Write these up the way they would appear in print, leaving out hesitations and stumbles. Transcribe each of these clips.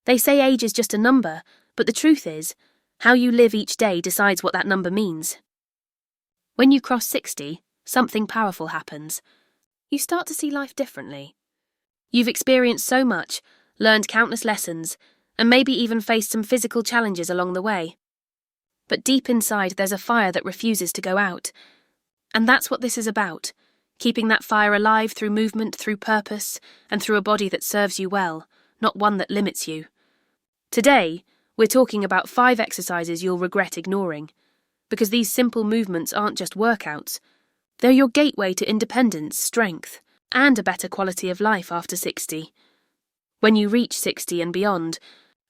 They say age is just a number, but the truth is, how you live each day decides what that number means. When you cross 60, something powerful happens. You start to see life differently. You've experienced so much, learned countless lessons, and maybe even faced some physical challenges along the way. But deep inside, there's a fire that refuses to go out. And that's what this is about, keeping that fire alive through movement, through purpose, and through a body that serves you well, not one that limits you. Today, we're talking about 5 exercises you'll regret ignoring, because these simple movements aren't just workouts. They're your gateway to independence, strength, and a better quality of life after 60. When you reach 60 and beyond,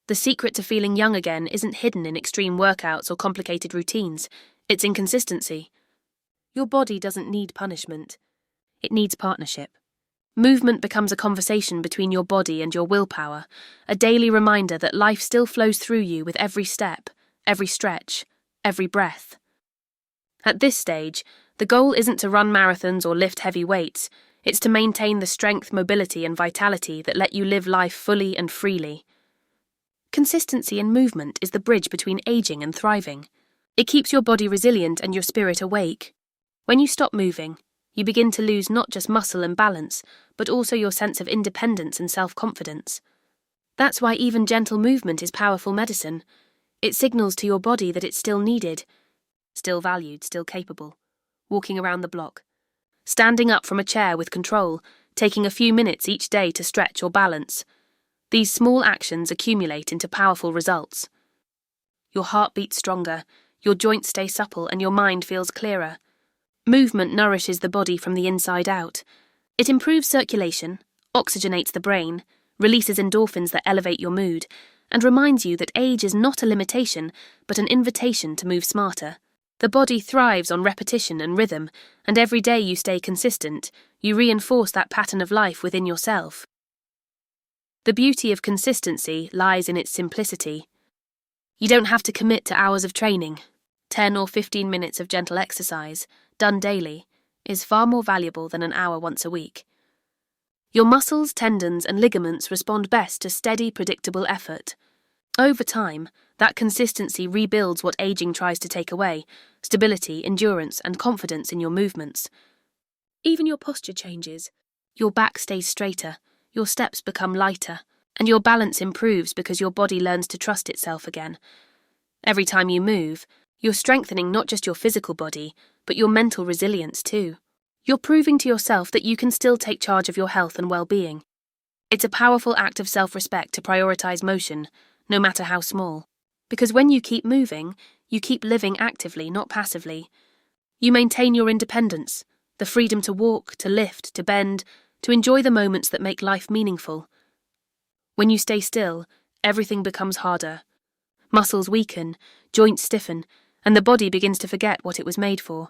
the secret to feeling young again isn't hidden in extreme workouts or complicated routines. It's in consistency. Your body doesn't need punishment. It needs partnership. Movement becomes a conversation between your body and your willpower, a daily reminder that life still flows through you with every step, every stretch, every breath. At this stage, the goal isn't to run marathons or lift heavy weights. It's to maintain the strength, mobility, and vitality that let you live life fully and freely. Consistency in movement is the bridge between aging and thriving. It keeps your body resilient and your spirit awake. When you stop moving, you begin to lose not just muscle and balance, but also your sense of independence and self-confidence. That's why even gentle movement is powerful medicine. It signals to your body that it's still needed, still valued, still capable. Walking around the block, standing up from a chair with control, taking a few minutes each day to stretch or balance. These small actions accumulate into powerful results. Your heart beats stronger, your joints stay supple, and your mind feels clearer. Movement nourishes the body from the inside out. It improves circulation, oxygenates the brain, releases endorphins that elevate your mood, and reminds you that age is not a limitation, but an invitation to move smarter. The body thrives on repetition and rhythm, and every day you stay consistent, you reinforce that pattern of life within yourself. The beauty of consistency lies in its simplicity. You don't have to commit to hours of training. 10 or 15 minutes of gentle exercise, done daily, is far more valuable than an hour once a week. Your muscles, tendons, and ligaments respond best to steady, predictable effort. Over time, that consistency rebuilds what aging tries to take away: stability, endurance, and confidence in your movements. Even your posture changes. Your back stays straighter, your steps become lighter, and your balance improves because your body learns to trust itself again. Every time you move, you're strengthening not just your physical body, but your mental resilience too. You're proving to yourself that you can still take charge of your health and well-being. It's a powerful act of self-respect to prioritize motion, no matter how small. Because when you keep moving, you keep living actively, not passively. You maintain your independence, the freedom to walk, to lift, to bend, to enjoy the moments that make life meaningful. When you stay still, everything becomes harder. Muscles weaken, joints stiffen, and the body begins to forget what it was made for.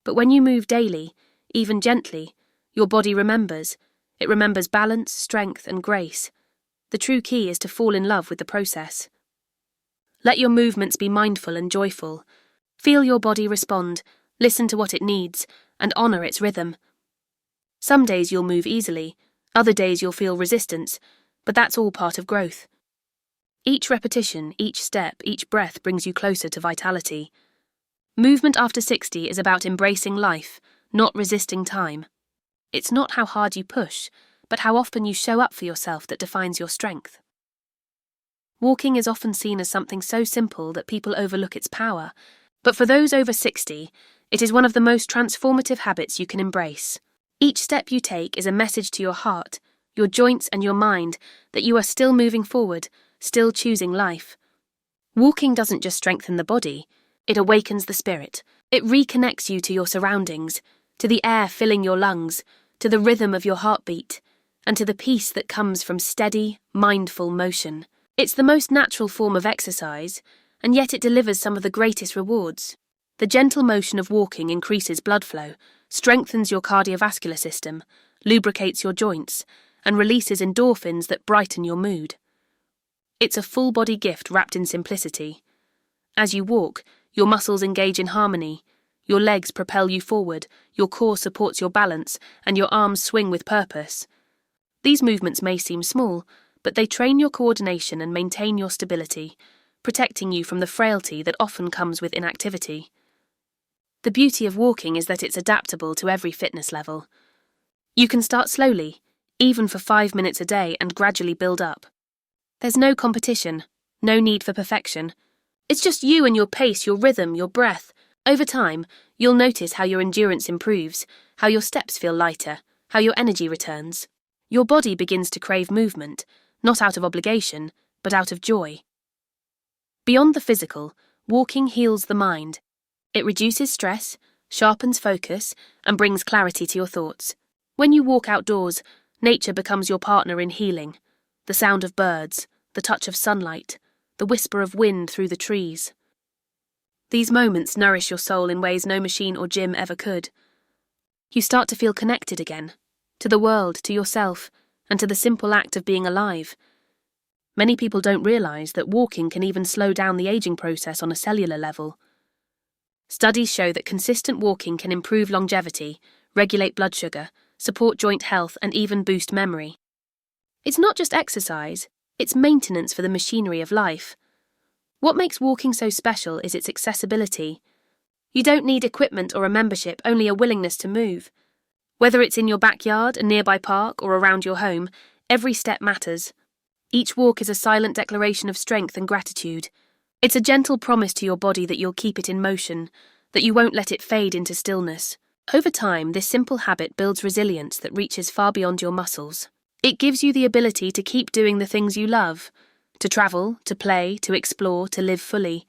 But when you move daily, even gently, your body remembers. It remembers balance, strength, and grace. The true key is to fall in love with the process. Let your movements be mindful and joyful. Feel your body respond, listen to what it needs, and honor its rhythm. Some days you'll move easily, other days you'll feel resistance, but that's all part of growth. Each repetition, each step, each breath brings you closer to vitality. Movement after 60 is about embracing life, not resisting time. It's not how hard you push, but how often you show up for yourself that defines your strength. Walking is often seen as something so simple that people overlook its power, but for those over 60, it is one of the most transformative habits you can embrace. Each step you take is a message to your heart, your joints, and your mind that you are still moving forward, still choosing life. Walking doesn't just strengthen the body, it awakens the spirit. It reconnects you to your surroundings, to the air filling your lungs, to the rhythm of your heartbeat, and to the peace that comes from steady, mindful motion. It's the most natural form of exercise, and yet it delivers some of the greatest rewards. The gentle motion of walking increases blood flow, strengthens your cardiovascular system, lubricates your joints, and releases endorphins that brighten your mood. It's a full-body gift wrapped in simplicity. As you walk, your muscles engage in harmony, your legs propel you forward, your core supports your balance, and your arms swing with purpose. These movements may seem small, but they train your coordination and maintain your stability, protecting you from the frailty that often comes with inactivity. The beauty of walking is that it's adaptable to every fitness level. You can start slowly, even for 5 minutes a day, and gradually build up. There's no competition, no need for perfection. It's just you and your pace, your rhythm, your breath. Over time, you'll notice how your endurance improves, how your steps feel lighter, how your energy returns. Your body begins to crave movement, not out of obligation, but out of joy. Beyond the physical, walking heals the mind. It reduces stress, sharpens focus, and brings clarity to your thoughts. When you walk outdoors, nature becomes your partner in healing. The sound of birds, the touch of sunlight, the whisper of wind through the trees. These moments nourish your soul in ways no machine or gym ever could. You start to feel connected again, to the world, to yourself, and to the simple act of being alive. Many people don't realize that walking can even slow down the aging process on a cellular level. Studies show that consistent walking can improve longevity, regulate blood sugar, support joint health, and even boost memory. It's not just exercise, it's maintenance for the machinery of life. What makes walking so special is its accessibility. You don't need equipment or a membership, only a willingness to move. Whether it's in your backyard, a nearby park, or around your home, every step matters. Each walk is a silent declaration of strength and gratitude. It's a gentle promise to your body that you'll keep it in motion, that you won't let it fade into stillness. Over time, this simple habit builds resilience that reaches far beyond your muscles. It gives you the ability to keep doing the things you love, to travel, to play, to explore, to live fully.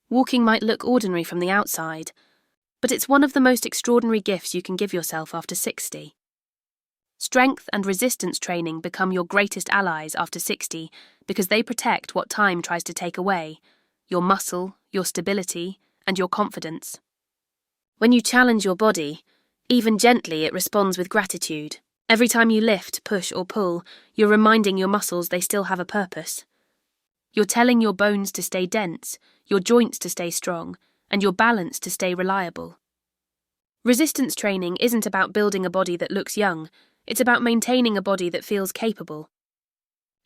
Walking might look ordinary from the outside, but it's one of the most extraordinary gifts you can give yourself after 60. Strength and resistance training become your greatest allies after 60 because they protect what time tries to take away: your muscle, your stability, and your confidence. When you challenge your body, even gently, it responds with gratitude. Every time you lift, push, or pull, you're reminding your muscles they still have a purpose. You're telling your bones to stay dense, your joints to stay strong, and your balance to stay reliable. Resistance training isn't about building a body that looks young, it's about maintaining a body that feels capable.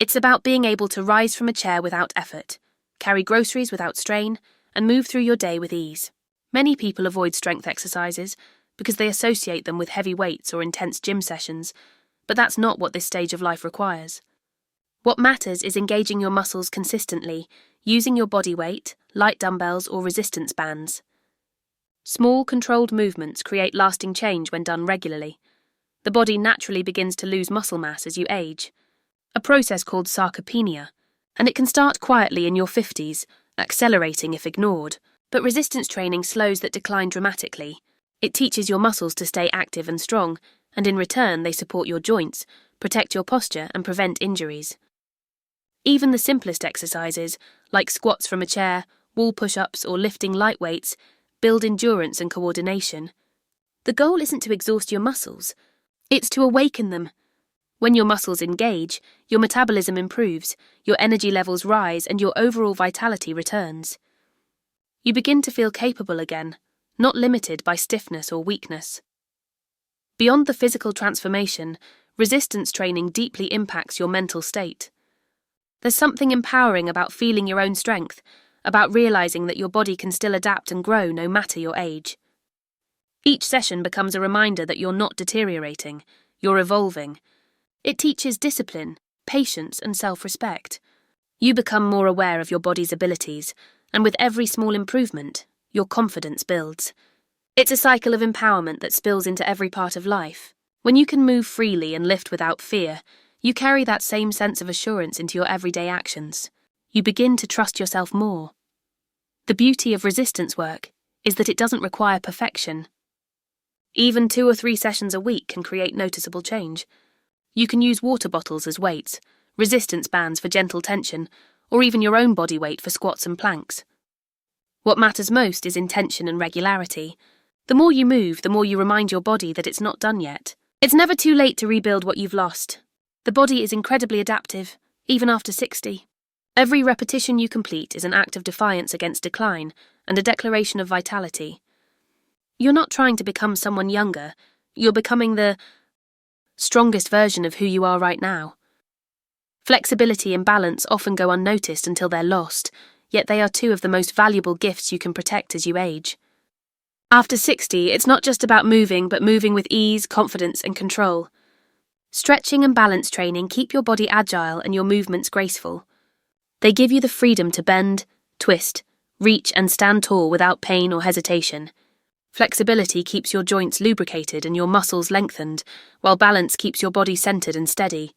It's about being able to rise from a chair without effort, carry groceries without strain, and move through your day with ease. Many people avoid strength exercises because they associate them with heavy weights or intense gym sessions, but that's not what this stage of life requires. What matters is engaging your muscles consistently, using your body weight, light dumbbells, or resistance bands. Small, controlled movements create lasting change when done regularly. The body naturally begins to lose muscle mass as you age, a process called sarcopenia, and it can start quietly in your 50s, accelerating if ignored. But resistance training slows that decline dramatically. It teaches your muscles to stay active and strong, and in return they support your joints, protect your posture, and prevent injuries. Even the simplest exercises, like squats from a chair, wall push-ups, or lifting light weights, build endurance and coordination. The goal isn't to exhaust your muscles, it's to awaken them. When your muscles engage, your metabolism improves, your energy levels rise, and your overall vitality returns. You begin to feel capable again, not limited by stiffness or weakness. Beyond the physical transformation, resistance training deeply impacts your mental state. There's something empowering about feeling your own strength, about realizing that your body can still adapt and grow no matter your age. Each session becomes a reminder that you're not deteriorating, you're evolving. It teaches discipline, patience, and self-respect. You become more aware of your body's abilities, and with every small improvement, your confidence builds. It's a cycle of empowerment that spills into every part of life. When you can move freely and lift without fear, you carry that same sense of assurance into your everyday actions. You begin to trust yourself more. The beauty of resistance work is that it doesn't require perfection. Even 2 or 3 sessions a week can create noticeable change. You can use water bottles as weights, resistance bands for gentle tension, or even your own body weight for squats and planks. What matters most is intention and regularity. The more you move, the more you remind your body that it's not done yet. It's never too late to rebuild what you've lost. The body is incredibly adaptive, even after 60. Every repetition you complete is an act of defiance against decline and a declaration of vitality. You're not trying to become someone younger, you're becoming the strongest version of who you are right now. Flexibility and balance often go unnoticed until they're lost, yet they are two of the most valuable gifts you can protect as you age. After 60, it's not just about moving, but moving with ease, confidence, and control. Stretching and balance training keep your body agile and your movements graceful. They give you the freedom to bend, twist, reach, and stand tall without pain or hesitation. Flexibility keeps your joints lubricated and your muscles lengthened, while balance keeps your body centered and steady.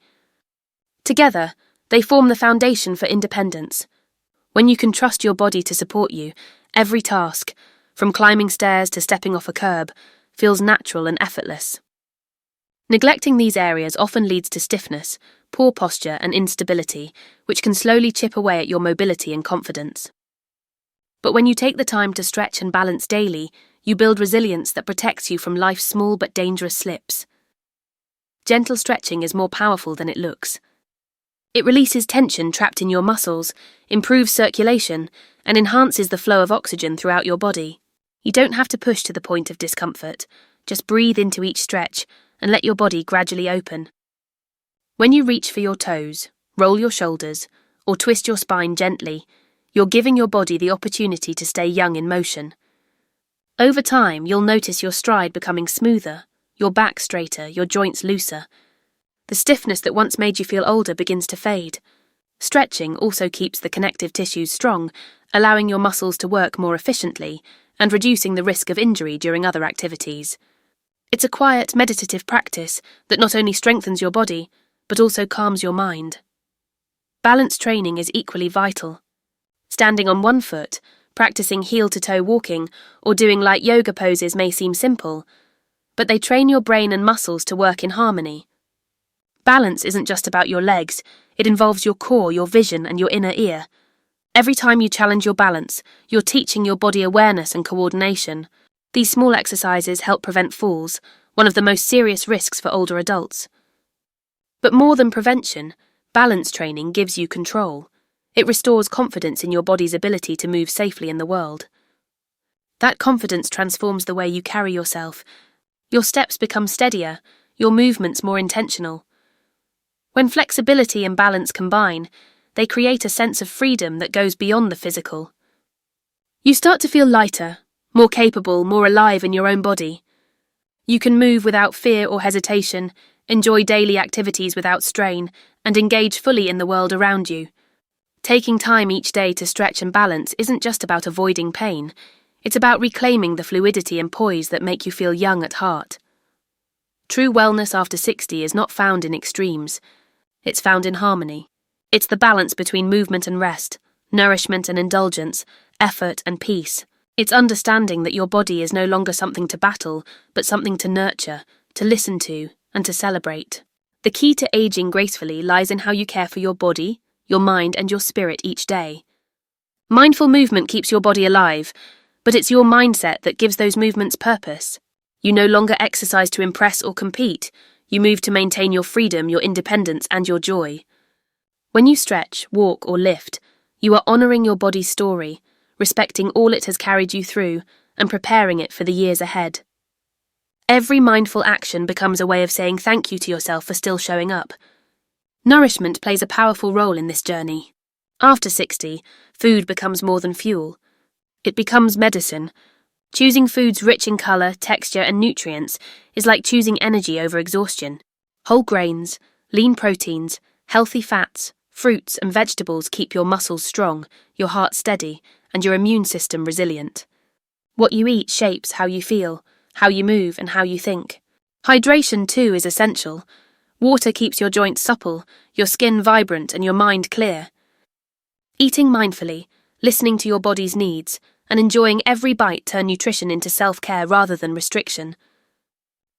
Together, they form the foundation for independence. When you can trust your body to support you, every task, from climbing stairs to stepping off a curb, feels natural and effortless. Neglecting these areas often leads to stiffness, poor posture, and instability, which can slowly chip away at your mobility and confidence. But when you take the time to stretch and balance daily, you build resilience that protects you from life's small but dangerous slips. Gentle stretching is more powerful than it looks. It releases tension trapped in your muscles, improves circulation, and enhances the flow of oxygen throughout your body. You don't have to push to the point of discomfort. Just breathe into each stretch and let your body gradually open. When you reach for your toes, roll your shoulders, or twist your spine gently, you're giving your body the opportunity to stay young in motion. Over time, you'll notice your stride becoming smoother, your back straighter, your joints looser. The stiffness that once made you feel older begins to fade. Stretching also keeps the connective tissues strong, allowing your muscles to work more efficiently and reducing the risk of injury during other activities. It's a quiet, meditative practice that not only strengthens your body, but also calms your mind. Balance training is equally vital. Standing on one foot, practicing heel-to-toe walking, or doing light yoga poses may seem simple, but they train your brain and muscles to work in harmony. Balance isn't just about your legs, it involves your core, your vision, and your inner ear. Every time you challenge your balance, you're teaching your body awareness and coordination. These small exercises help prevent falls, one of the most serious risks for older adults. But more than prevention, balance training gives you control. It restores confidence in your body's ability to move safely in the world. That confidence transforms the way you carry yourself. Your steps become steadier, your movements more intentional. When flexibility and balance combine, they create a sense of freedom that goes beyond the physical. You start to feel lighter, more capable, more alive in your own body. You can move without fear or hesitation, enjoy daily activities without strain, and engage fully in the world around you. Taking time each day to stretch and balance isn't just about avoiding pain, it's about reclaiming the fluidity and poise that make you feel young at heart. True wellness after 60 is not found in extremes, it's found in harmony. It's the balance between movement and rest, nourishment and indulgence, effort and peace. It's understanding that your body is no longer something to battle, but something to nurture, to listen to, and to celebrate. The key to aging gracefully lies in how you care for your body, your mind, and your spirit each day. Mindful movement keeps your body alive, but it's your mindset that gives those movements purpose. You no longer exercise to impress or compete. You move to maintain your freedom, your independence, and your joy. When you stretch, walk, or lift, you are honoring your body's story, respecting all it has carried you through, and preparing it for the years ahead. Every mindful action becomes a way of saying thank you to yourself for still showing up. Nourishment plays a powerful role in this journey. After 60, food becomes more than fuel. It becomes medicine. Choosing foods rich in colour, texture, and nutrients is like choosing energy over exhaustion. Whole grains, lean proteins, healthy fats, fruits, and vegetables keep your muscles strong, your heart steady, and your immune system resilient. What you eat shapes how you feel, how you move, and how you think. Hydration, too, is essential. Water keeps your joints supple, your skin vibrant, and your mind clear. Eating mindfully, listening to your body's needs, and enjoying every bite turn nutrition into self-care rather than restriction.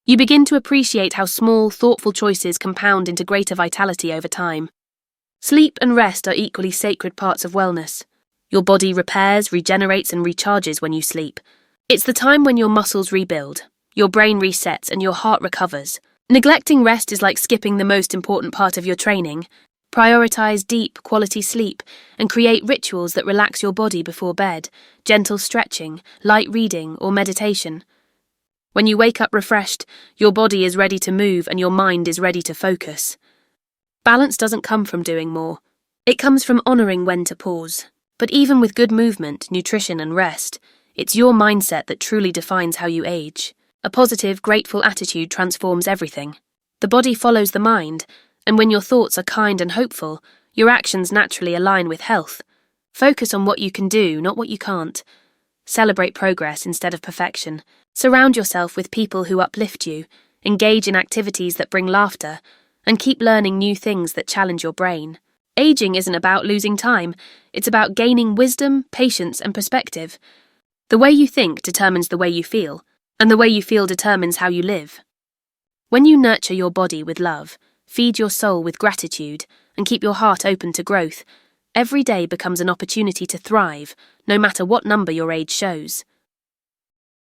You begin to appreciate how small, thoughtful choices compound into greater vitality over time. Sleep and rest are equally sacred parts of wellness. Your body repairs, regenerates, and recharges when you sleep. It's the time when your muscles rebuild, your brain resets, and your heart recovers. Neglecting rest is like skipping the most important part of your training. Prioritize deep, quality sleep and create rituals that relax your body before bed, gentle stretching, light reading, or meditation. When you wake up refreshed, your body is ready to move and your mind is ready to focus. Balance doesn't come from doing more. It comes from honoring when to pause. But even with good movement, nutrition, and rest, it's your mindset that truly defines how you age. A positive, grateful attitude transforms everything. The body follows the mind, and when your thoughts are kind and hopeful, your actions naturally align with health. Focus on what you can do, not what you can't. Celebrate progress instead of perfection. Surround yourself with people who uplift you. Engage in activities that bring laughter, and keep learning new things that challenge your brain. Aging isn't about losing time, it's about gaining wisdom, patience, and perspective. The way you think determines the way you feel, and the way you feel determines how you live. When you nurture your body with love, feed your soul with gratitude, and keep your heart open to growth, every day becomes an opportunity to thrive, no matter what number your age shows.